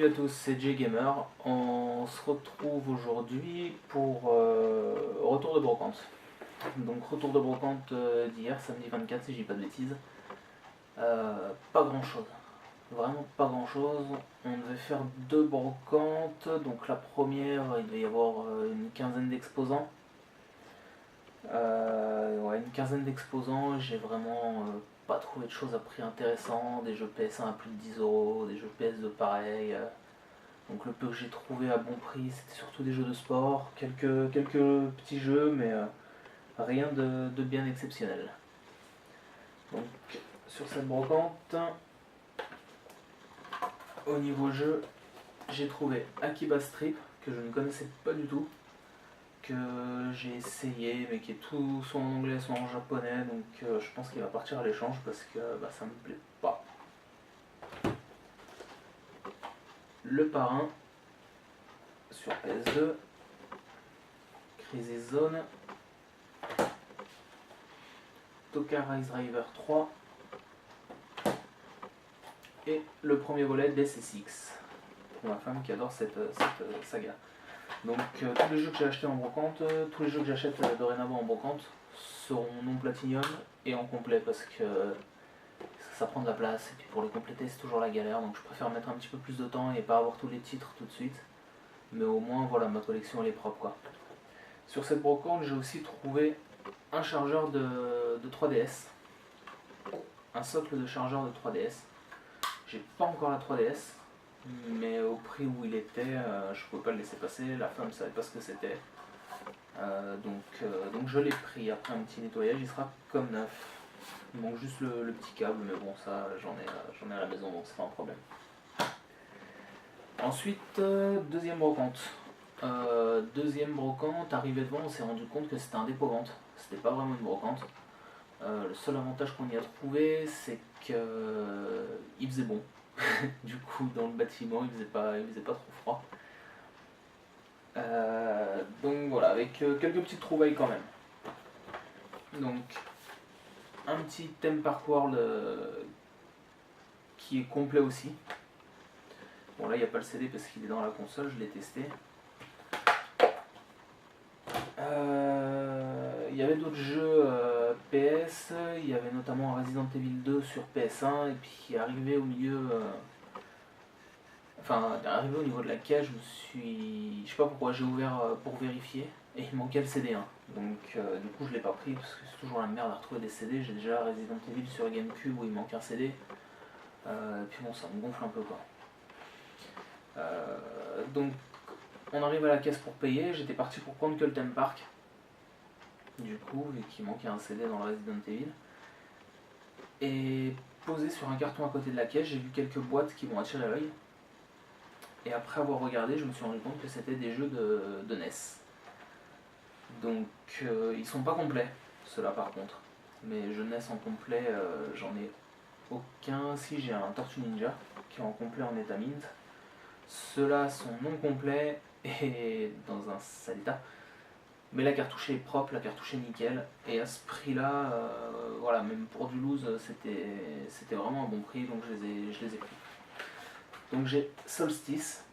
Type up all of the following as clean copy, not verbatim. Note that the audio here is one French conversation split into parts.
Salut à tous, c'est J-Gamer. On se retrouve aujourd'hui pour retour de brocante. Donc retour de brocante d'hier, samedi 24 si je dis pas de bêtises. Pas grand chose, vraiment pas grand chose. On devait faire deux brocantes, donc la première il devait y avoir une quinzaine d'exposants. Ouais, une quinzaine d'exposants, j'ai vraiment pas trouvé de choses à prix intéressant, des jeux PS1 à plus de 10 €, des jeux PS2 pareil. Donc le peu que j'ai trouvé à bon prix, c'était surtout des jeux de sport, quelques petits jeux, mais rien de bien exceptionnel. Donc sur cette brocante, au niveau jeu, j'ai trouvé Akiba Strip, que je ne connaissais pas du tout, que j'ai essayé, mais qui est tout soit en anglais, soit en japonais, donc je pense qu'il va partir à l'échange parce que ça me plaît pas. Le Parrain sur PS2, Crisis Zone, Toka Rise Driver 3 et le premier volet d'SSX pour ma femme qui adore cette saga. Donc tous les jeux que j'ai achetés en brocante, tous les jeux que j'achète dorénavant en brocante seront non platinium et en complet parce que ça prend de la place et puis pour les compléter c'est toujours la galère, donc je préfère mettre un petit peu plus de temps et pas avoir tous les titres tout de suite, mais au moins voilà, ma collection elle est propre quoi. Sur cette brocante j'ai aussi trouvé un chargeur de 3DS, un socle de chargeur de 3DS. J'ai pas encore la 3DS, mais au prix où il était, je pouvais pas le laisser passer, la femme savait pas ce que c'était. Donc je l'ai pris, après un petit nettoyage, il sera comme neuf. Il manque juste le petit câble, mais bon ça j'en ai à la maison donc c'est pas un problème. Ensuite, deuxième brocante. Deuxième brocante, arrivé devant, on s'est rendu compte que c'était un dépôt-vente, c'était pas vraiment une brocante. Le seul avantage qu'on y a trouvé, c'est qu'il faisait bon. Du coup, dans le bâtiment, il faisait pas trop froid. Donc voilà, avec quelques petites trouvailles quand même. Donc, un petit thème Park World qui est complet aussi. Bon, là, il n'y a pas le CD parce qu'il est dans la console, je l'ai testé. Il y avait d'autres jeux PS, il y avait notamment Resident Evil 2 sur PS1, et puis arrivé au milieu, arrivé au niveau de la cage, je sais pas pourquoi, j'ai ouvert pour vérifier, et il manquait le CD, hein. Donc du coup je l'ai pas pris, parce que c'est toujours la merde à retrouver des CD, j'ai déjà Resident Evil sur GameCube où il manque un CD, et puis bon ça me gonfle un peu quoi. Donc on arrive à la caisse pour payer, j'étais parti pour prendre que le theme park, du coup, vu qu'il manquait un CD dans le Resident Evil. Et posé sur un carton à côté de la caisse, j'ai vu quelques boîtes qui m'ont attiré l'œil. Et après avoir regardé, je me suis rendu compte que c'était des jeux de NES. Donc ils sont pas complets, ceux-là par contre. Mais jeux NES en complet, j'en ai aucun. Si, j'ai un Tortue Ninja qui est en complet en état mint. Ceux-là sont non complets et dans un sale état. Mais la cartouche est propre, la cartouche est nickel, et à ce prix là, voilà, même pour du loose, c'était vraiment un bon prix, donc je les ai pris. Donc j'ai Solstice,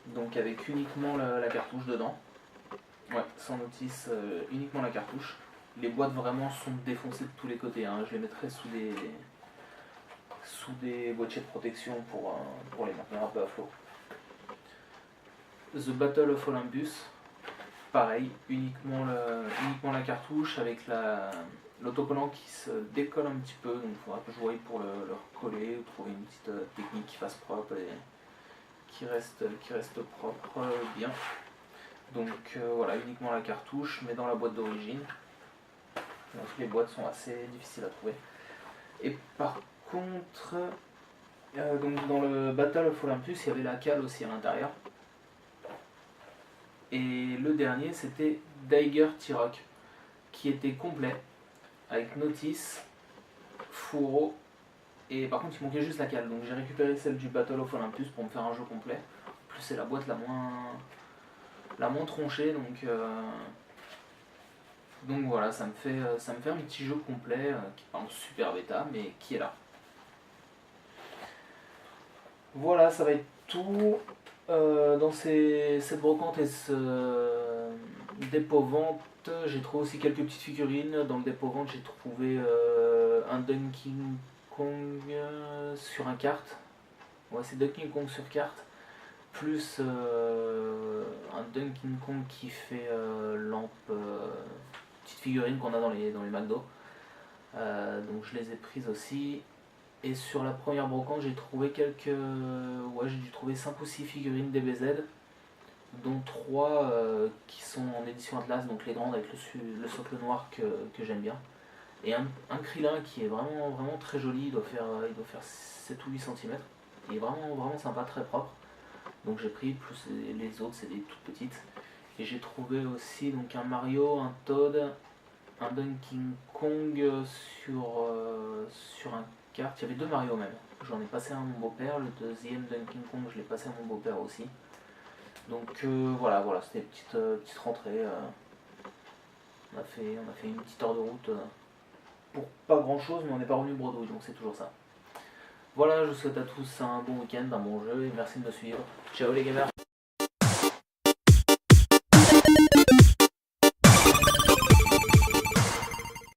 donc avec uniquement la cartouche dedans, ouais, sans notice, uniquement la cartouche. Les boîtes vraiment sont défoncées de tous les côtés, hein. Je les mettrai sous des boîtiers de protection pour les maintenir un peu à flot. The Battle of Olympus, pareil, uniquement la cartouche avec l'autocollant qui se décolle un petit peu, donc il faudra que je voie pour le recoller ou trouver une petite technique qui fasse propre et qui reste propre bien. Donc voilà, uniquement la cartouche, mais dans la boîte d'origine. Donc les boîtes sont assez difficiles à trouver. Et par contre, donc dans le Battle of Olympus, il y avait la cale aussi à l'intérieur. Et le dernier, c'était Daiger T-Rock, qui était complet, avec notice, fourreau, et par contre il manquait juste la cale. Donc j'ai récupéré celle du Battle of Olympus pour me faire un jeu complet. En plus c'est la boîte la moins tronchée, donc voilà, ça me fait un petit jeu complet, qui est pas en super bêta, mais qui est là. Voilà, ça va être tout, dans cette brocante et ce dépôt-vente, j'ai trouvé aussi quelques petites figurines. Dans le dépôt-vente, j'ai trouvé un Donkey Kong sur un kart. Ouais, c'est Donkey Kong sur carte. Plus un Donkey Kong qui fait lampe, petite figurine qu'on a dans les McDo. Donc je les ai prises aussi. Et sur la première brocante, j'ai trouvé ouais, j'ai dû trouver 5 ou 6 figurines DBZ, dont 3 qui sont en édition Atlas, donc les grandes avec le socle noir que j'aime bien. Et un Krillin qui est vraiment, vraiment très joli, il doit faire 7 ou 8 cm. Il est vraiment, vraiment sympa, très propre. Donc j'ai pris, plus les autres, c'est des toutes petites. Et j'ai trouvé aussi donc un Mario, un Toad, un Donkey Kong sur un kart. Il y avait 2 Mario même. J'en ai passé un à mon beau-père. Le deuxième Donkey Kong, je l'ai passé à mon beau-père aussi. Donc voilà, c'était une petite rentrée. On a fait une petite heure de route pour pas grand chose, mais on n'est pas revenu bredouille, donc c'est toujours ça. Voilà, je vous souhaite à tous un bon week-end, un bon jeu et merci de me suivre. Ciao les gamers!